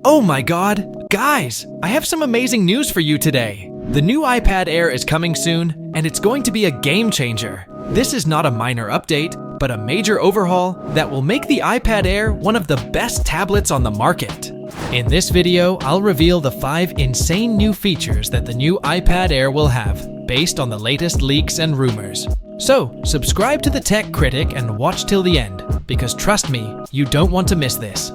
Oh my god! Guys, I have some amazing news for you today. The new iPad Air is coming soon, and it's going to be a game changer. This is not a minor update, but a major overhaul that will make the iPad Air one of the best tablets on the market. In this video, I'll reveal the 5 insane new features that the new iPad Air will have, based on the latest leaks and rumors. So, subscribe to the Tech Critic and watch till the end, because trust me, you don't want to miss this.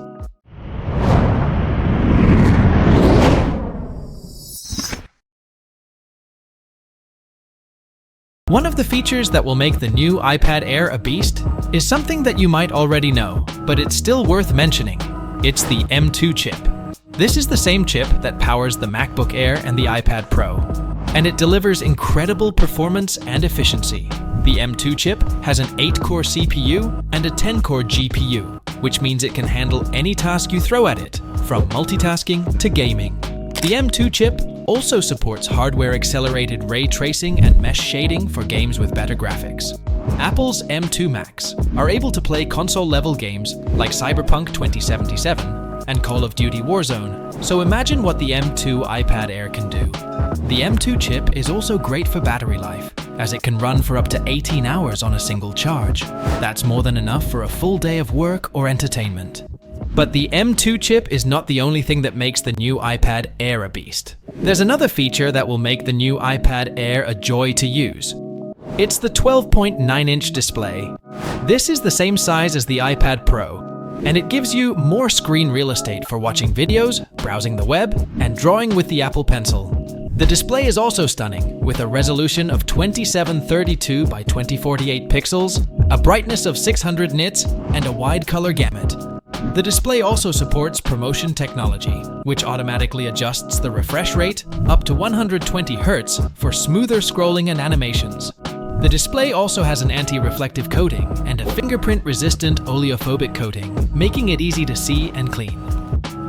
One of the features that will make the new iPad Air a beast is something that you might already know, but it's still worth mentioning. It's the M2 chip. This is the same chip that powers the MacBook Air and the iPad Pro, and it delivers incredible performance and efficiency. The M2 chip has an 8-core CPU and a 10-core GPU, which means it can handle any task you throw at it, from multitasking to gaming. The M2 chip also supports hardware-accelerated ray tracing and mesh shading for games with better graphics. Apple's M2 Macs are able to play console-level games like Cyberpunk 2077 and Call of Duty Warzone, so imagine what the M2 iPad Air can do. The M2 chip is also great for battery life, as it can run for up to 18 hours on a single charge. That's more than enough for a full day of work or entertainment. But the M2 chip is not the only thing that makes the new iPad Air a beast. There's another feature that will make the new iPad Air a joy to use. It's the 12.9-inch display. This is the same size as the iPad Pro, and it gives you more screen real estate for watching videos, browsing the web, and drawing with the Apple Pencil. The display is also stunning, with a resolution of 2732 by 2048 pixels, a brightness of 600 nits, and a wide color gamut. The display also supports ProMotion technology, which automatically adjusts the refresh rate up to 120 Hz for smoother scrolling and animations. The display also has an anti-reflective coating and a fingerprint-resistant oleophobic coating, making it easy to see and clean.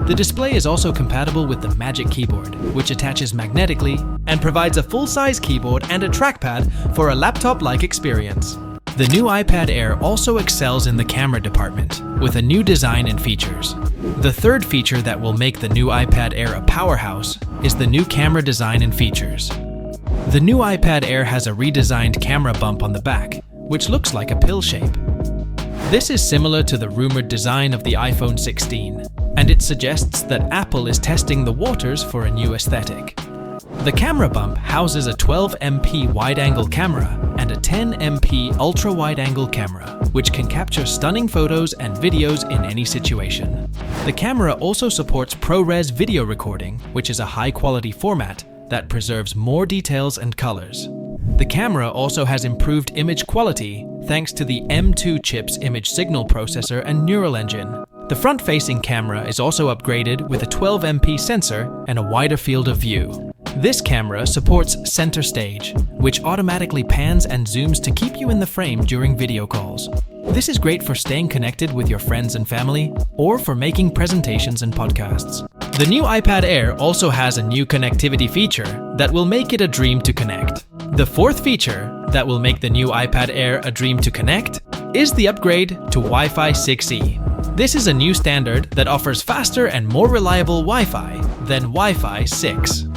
The display is also compatible with the Magic Keyboard, which attaches magnetically and provides a full-size keyboard and a trackpad for a laptop-like experience. The new iPad Air also excels in the camera department, with a new design and features. The third feature that will make the new iPad Air a powerhouse is the new camera design and features. The new iPad Air has a redesigned camera bump on the back, which looks like a pill shape. This is similar to the rumored design of the iPhone 16, and it suggests that Apple is testing the waters for a new aesthetic. The camera bump houses a 12MP wide-angle camera and a 10MP ultra-wide-angle camera, which can capture stunning photos and videos in any situation. The camera also supports ProRes video recording, which is a high-quality format that preserves more details and colors. The camera also has improved image quality thanks to the M2 chip's image signal processor and neural engine. The front-facing camera is also upgraded with a 12MP sensor and a wider field of view. This camera supports center stage, which automatically pans and zooms to keep you in the frame during video calls. This is great for staying connected with your friends and family, or for making presentations and podcasts. The new iPad Air also has a new connectivity feature that will make it a dream to connect. The fourth feature that will make the new iPad Air a dream to connect is the upgrade to Wi-Fi 6E. This is a new standard that offers faster and more reliable Wi-Fi than Wi-Fi 6.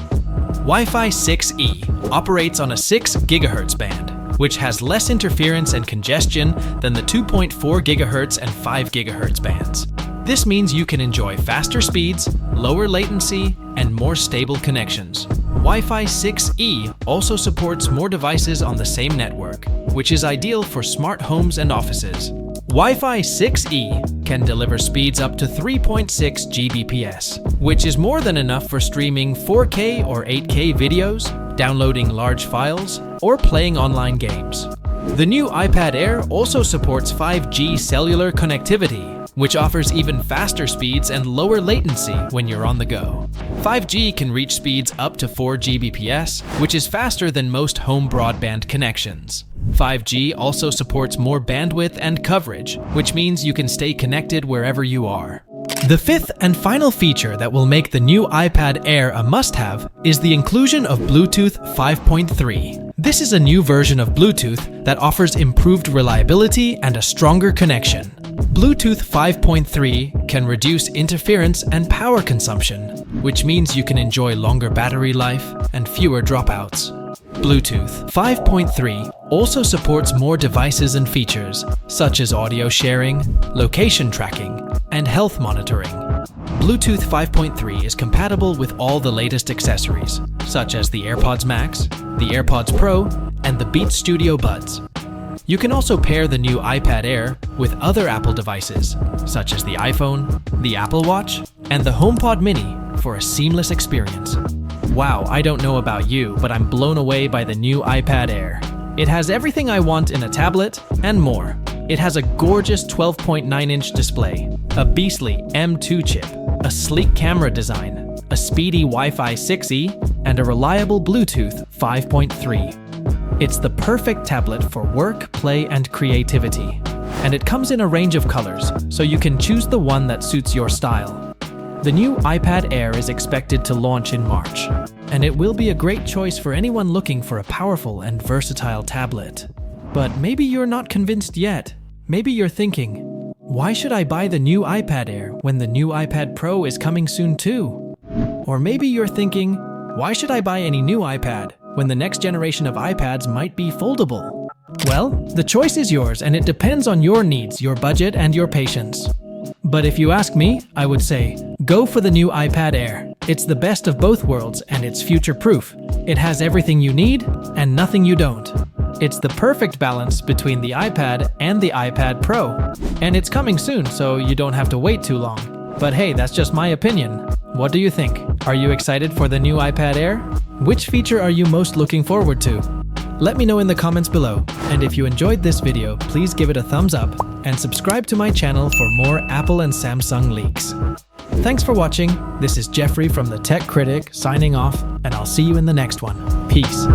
Wi-Fi 6E operates on a 6 GHz band, which has less interference and congestion than the 2.4 GHz and 5 GHz bands. This means you can enjoy faster speeds, lower latency, and more stable connections. Wi-Fi 6E also supports more devices on the same network, which is ideal for smart homes and offices. Wi-Fi 6E can deliver speeds up to 3.6 Gbps, which is more than enough for streaming 4K or 8K videos, downloading large files, or playing online games. The new iPad Air also supports 5G cellular connectivity, which offers even faster speeds and lower latency when you're on the go. 5G can reach speeds up to 4 Gbps, which is faster than most home broadband connections. 5G also supports more bandwidth and coverage, which means you can stay connected wherever you are. The fifth and final feature that will make the new iPad Air a must-have is the inclusion of Bluetooth 5.3. This is a new version of Bluetooth that offers improved reliability and a stronger connection. Bluetooth 5.3 can reduce interference and power consumption, which means you can enjoy longer battery life and fewer dropouts. Bluetooth 5.3 also supports more devices and features, such as audio sharing, location tracking, and health monitoring. Bluetooth 5.3 is compatible with all the latest accessories, such as the AirPods Max, the AirPods Pro, and the Beats Studio Buds. You can also pair the new iPad Air with other Apple devices, such as the iPhone, the Apple Watch, and the HomePod Mini for a seamless experience. Wow, I don't know about you, but I'm blown away by the new iPad Air. It has everything I want in a tablet and more. It has a gorgeous 12.9-inch display, a beastly M2 chip, a sleek camera design, a speedy Wi-Fi 6E, and a reliable Bluetooth 5.3. It's the perfect tablet for work, play, and creativity. And it comes in a range of colors, so you can choose the one that suits your style. The new iPad Air is expected to launch in March, and it will be a great choice for anyone looking for a powerful and versatile tablet. But maybe you're not convinced yet. Maybe you're thinking, why should I buy the new iPad Air when the new iPad Pro is coming soon too? Or maybe you're thinking, why should I buy any new iPad when the next generation of iPads might be foldable? Well, the choice is yours, and it depends on your needs, your budget, and your patience. But if you ask me, I would say, go for the new iPad Air. It's the best of both worlds, and it's future-proof. It has everything you need and nothing you don't. It's the perfect balance between the iPad and the iPad Pro. And it's coming soon, so you don't have to wait too long. But hey, that's just my opinion. What do you think? Are you excited for the new iPad Air? Which feature are you most looking forward to? Let me know in the comments below. And if you enjoyed this video, please give it a thumbs up and subscribe to my channel for more Apple and Samsung leaks. Thanks for watching. This is Jeffrey from the Tech Critic signing off, and I'll see you in the next one. Peace.